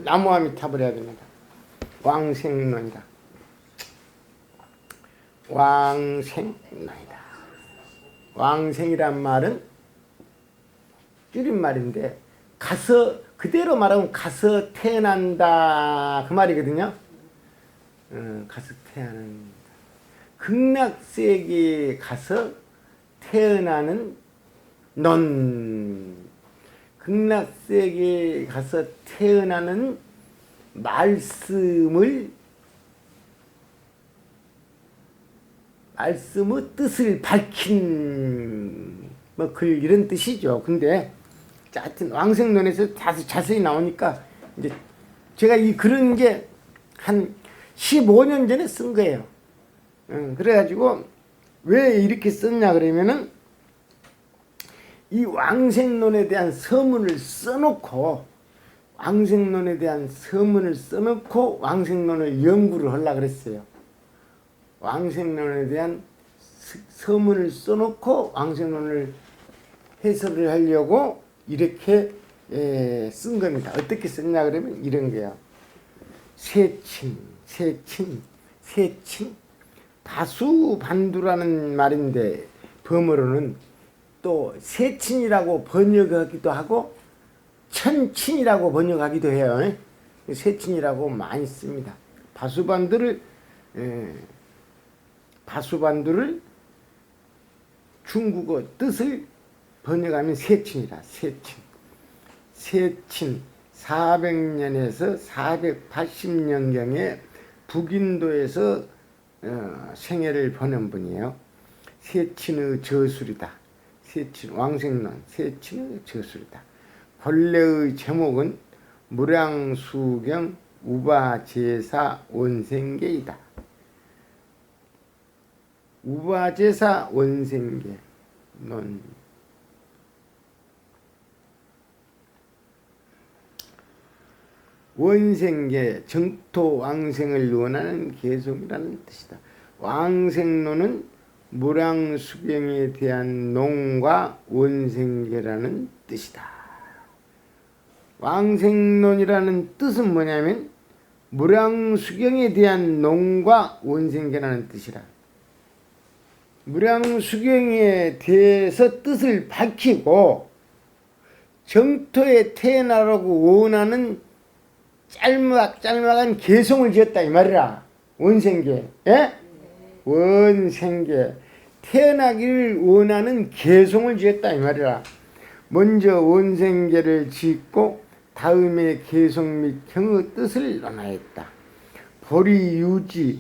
나무아미타불 해야 됩니다. 왕생론이다. 왕생론이다. 왕생이란 말은 줄임말인데 가서 그대로 말하면 가서 태어난다 그 말이거든요. 가서 태어난다. 극락세계에 가서 태어나는 넌, 극락세계에 가서 태어나는 말씀의 뜻을 밝힌 뭐 글 이런 뜻이죠. 근데 하여튼 왕생론에서 자세히 나오니까 이제 제가 이 그런 게 한 15년 전에 쓴 거예요. 그래가지고 왜 이렇게 썼냐 그러면은 이 왕생론에 대한 서문을 써놓고 왕생론을 연구를 하려고 그랬어요. 왕생론에 대한 서문을 써놓고 왕생론을 해설을 하려고 이렇게 쓴 겁니다. 어떻게 썼냐 그러면 이런 거야. 세친 바수반두라는 말인데 범어로는 또 세친이라고 번역하기도 하고 천친이라고 번역하기도 해요. 세친이라고 많이 씁니다. 바수반두를 중국어 뜻을 번역하면 세친이라. 세친 400년에서 480년경에 북인도에서 생애를 보낸 분이에요. 세친의 저술이다. 왕생론 세친의 저술이다. 본래의 제목은 무량수경 우바제사 원생계이다. 우바제사 원생계 론. 원생계 정토 왕생을 원하는 개성이라는 뜻이다. 왕생론은 무량수경에 대한 논과 원생계라는 뜻이다. 왕생론이라는 뜻은 뭐냐면 무량수경에 대한 논과 원생계라는 뜻이라. 무량수경에 대해서 뜻을 밝히고 정토에 태어나라고 원하는 짤막한 개성을 지었다 이 말이라. 원생계. 예? 원생계. 태어나기를 원하는 개성을 지었다 이 말이라. 먼저 원생계를 짓고 다음에 개성 및 형의 뜻을 논하였다. 보리유지가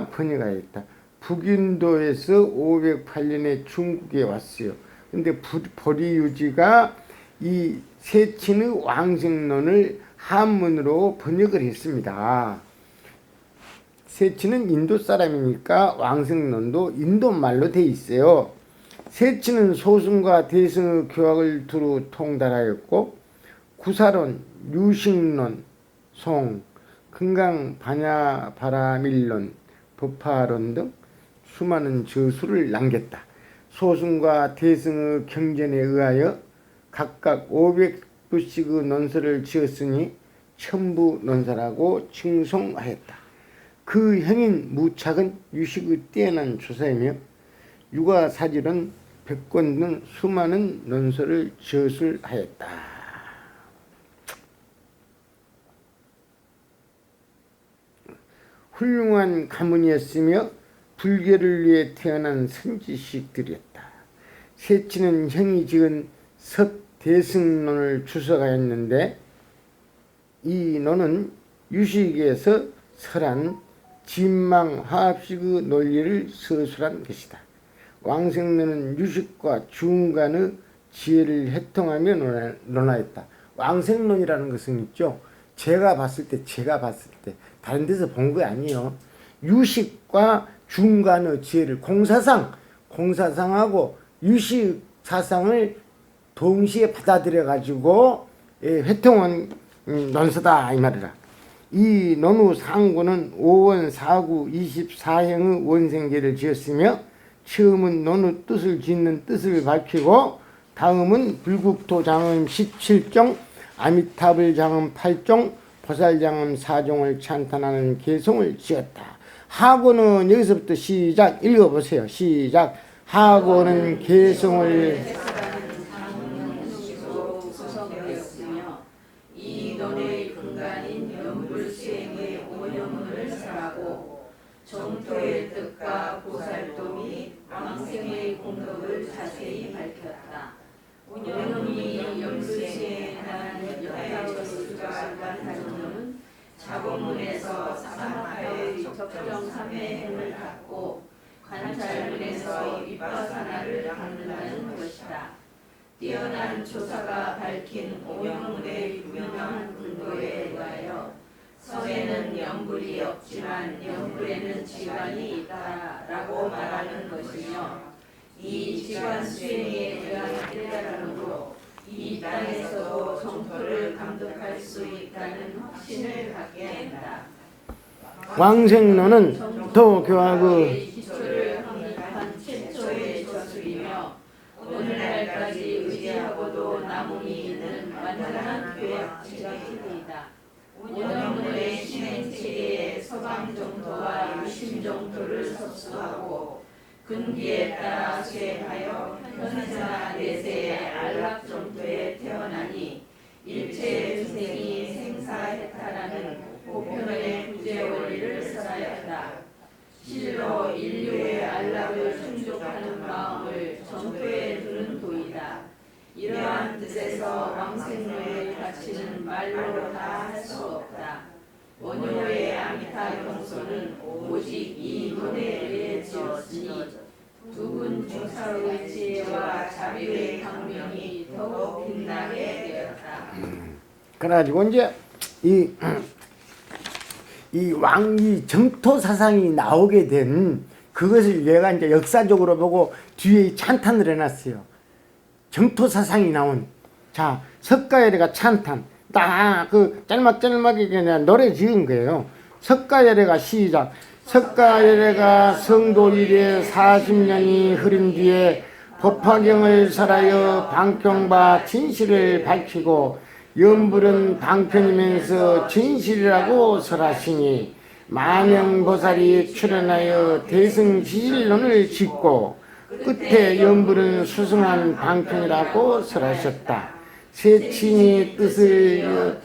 번역하였다. 북인도에서 508년에 중국에 왔어요. 근데 보리유지가 이 세친의 왕생론을 한문으로 번역을 했습니다. 세친은 인도 사람이니까 왕생론도 인도말로 돼 있어요. 세친은 소승과 대승의 교학을 두루 통달하였고 구사론, 유식론, 송, 금강반야바라밀론, 법화론 등 수많은 저술을 남겼다. 소승과 대승의 경전에 의하여 각각 500부씩의 논설을 지었으니 천부논설하고 칭송하였다. 그 형인 무착은 유식의 뛰어난 조사이며 유가사질은 100권 등 수많은 논설을 저술하였다. 훌륭한 가문이었으며 불교를 위해 태어난 선지식들이었다. 세친은 형이 지은 섭대승론을 주석하였는데 이 논은 유식에서 설한 진망화합식의 논리를 서술한 것이다. 왕생론은 유식과 중간의 지혜를 해통하며 논하였다. 왕생론이라는 것은 있죠. 제가 봤을 때 다른 데서 본 거 아니에요. 유식과 중간의 지혜를 공사상하고 유식 사상을 동시에 받아들여 가지고 회통한 논서다 이 말이라. 이 논후 상구는 5원 4구 24형의 원생계를 지었으며 처음은 논후 뜻을 짓는 뜻을 밝히고 다음은 불국토 장엄 17종, 아미타불 장엄 8종, 보살 장엄 4종을 찬탄하는 개성을 지었다. 하고는 여기서부터 시작 읽어보세요. 시작. 하고는 개성을 이 논의 근간인 연불수행의 오념을 설하고 정토의 뜻과 보살도 왕생의 공덕을 자세히 밝혔다. 오념이 연불수행에 관한 여하여수가 관하는 자본문에서 사막하의 적정 삼매행을 갖고 관찰문에서 위파사나를 갖는다는 것이다. 뛰어난 조사가 밝힌 오명문의 유명한 근거에 의하여 성에는 연불이 없지만 연불에는 지관이 있다라고 말하는 것이며 이 지관 수행에 대한 깨달음으로 이 땅에서도 정토를 감독할 수 있다는 확신을 갖게 한다. 왕생론은 도교학의 기초를 확립한 최초의 저술이며 오늘날까지 의지하고도 남음이 있는 완전한 교약 지각입니다. 오념문의 신행체계에 서방정토와 유심정토를 섭수하고 근기에 따라 수행하여 현세나 내세의 안락정토에 태어나니 일체의 생이 생사해탈하는 보편의 구제 원리를 설하였다. 실로 인류의 안락을 충족하는 마음을 정토에 두는 도이다. 이러한 뜻에서 왕생로의 가치는 말로 다 할 수 없다. 원효의 아미타 경소는 오직 이 논에 의해 지었으니 두분 중사의 지혜와 자비의 강명이 더욱 빛나게 되었다. 그래가지고 이제 이 정토 사상이 나오게 된 그것을 얘가 이제 역사적으로 보고 뒤에 찬탄을 해놨어요. 정토 사상이 나온, 자, 석가열애가 찬탄, 딱 그 짤막짤막하게 그냥 노래 지은 거예요. 석가열애가 시작. 석가열애가 성도 이래 40년이 흐른 뒤에 법화경을 설하여 방평바 진실을 밝히고 연불은 방편이면서 진실이라고 설하시니 만영보살이 출연하여 대승지질론을 짓고 끝에 연불은 수승한 방편이라고 설하셨다. 세친이 뜻을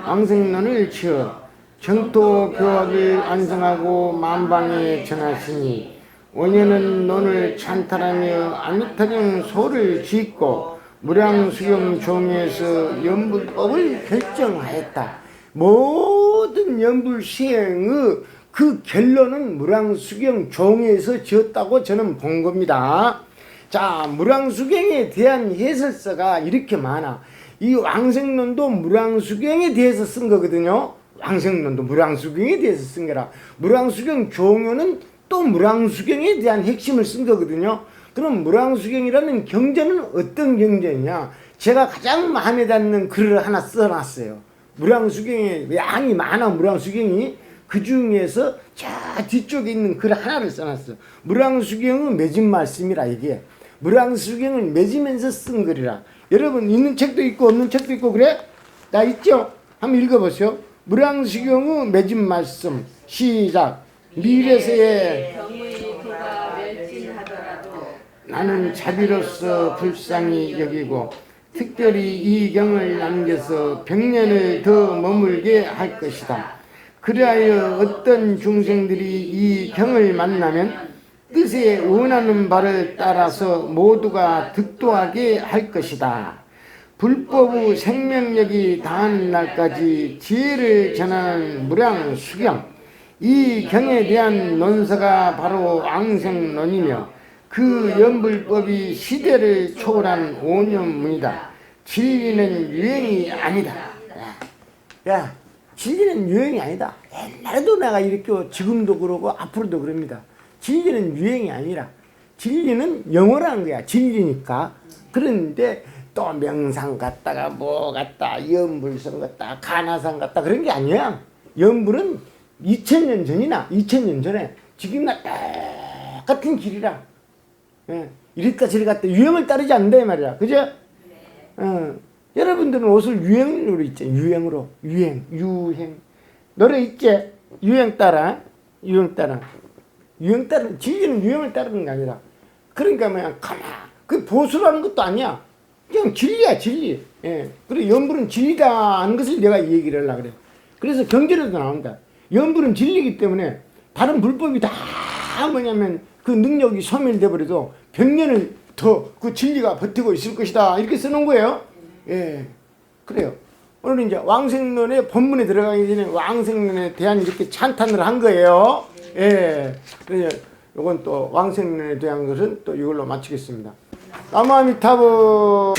왕생론을 지어 정토 교학을 완성하고 만방에 전하시니 원년은 논을 찬탈하며 아미타경 소를 짓고 무량수경 종에서 연불법을 결정하였다. 모든 연불 시행의 그 결론은 무량수경 종에서 지었다고 저는 본 겁니다. 자, 무량수경에 대한 해설서가 이렇게 많아. 이 왕생론도 무량수경에 대해서 쓴 거거든요. 왕생론도 무량수경에 대해서 쓴 거라. 무량수경 종요는 또 무량수경에 대한 핵심을 쓴 거거든요. 그럼 무량수경이라는 경전은 어떤 경전이냐? 제가 가장 마음에 닿는 글을 하나 써놨어요. 무량수경에 양이 많아. 무량수경이 그 중에서 저 뒤쪽에 있는 글 하나를 써놨어. 무량수경은 맺은 말씀이라. 이게 무량수경을 맺으면서 쓴 글이라. 여러분 있는 책도 있고 없는 책도 있고 그래? 나 있죠? 한번 읽어보세요. 무량수경의 맺은 말씀 시작. 미래세에 나는 자비로서 불쌍히 여기고 특별히 이 경을 남겨서 백년을 더 머물게 할 것이다. 그리하여 어떤 중생들이 이 경을 만나면 뜻에 원하는 바를 따라서 모두가 득도하게 할 것이다. 불법의 생명력이 다한 날까지 지혜를 전하는 무량수경, 이 경에 대한 논서가 바로 왕생론이며 그 연불법이 시대를 초월한 오념문이다. 진리는 유행이 아니다. 야, 진리는 유행이 아니다. 옛날에도 내가 이렇게 지금도 그러고 앞으로도 그럽니다. 진리는 유행이 아니라 진리는 영원한 거야. 진리니까. 그런데 또 명상 갔다가 뭐 갔다 연불성 갔다 가나상 갔다 그런 게 아니야. 연불은 2000년 전이나 2000년 전에 지금과 똑같은 길이라. 예. 이랬다 저랬다 유행을 따르지 않는다 이 말이야. 그죠? 여러분들은 옷을 유행으로 입죠. 유행으로. 유행. 노래 있지? 유행 따라. 진리는 유행을 따르는 게 아니라. 그러니까 그냥 그 보수라는 것도 아니야. 그냥 진리야, 진리. 예. 그리고 염불은 진리다 하는 것을 내가 이 얘기를 하려고 그래. 그래서 경제로도 나온다. 염불은 진리이기 때문에 다른 불법이 다 뭐냐면 그 능력이 소멸돼 버려도 100년을 더 그 진리가 버티고 있을 것이다. 이렇게 써놓은 거예요. 예. 그래요. 오늘 이제 왕생론의 본문에 들어가기 전에 왕생론에 대한 이렇게 찬탄을 한 거예요. 예. 그래서 요건 또 왕생론에 대한 것은 또 이걸로 마치겠습니다. 나무아미타불.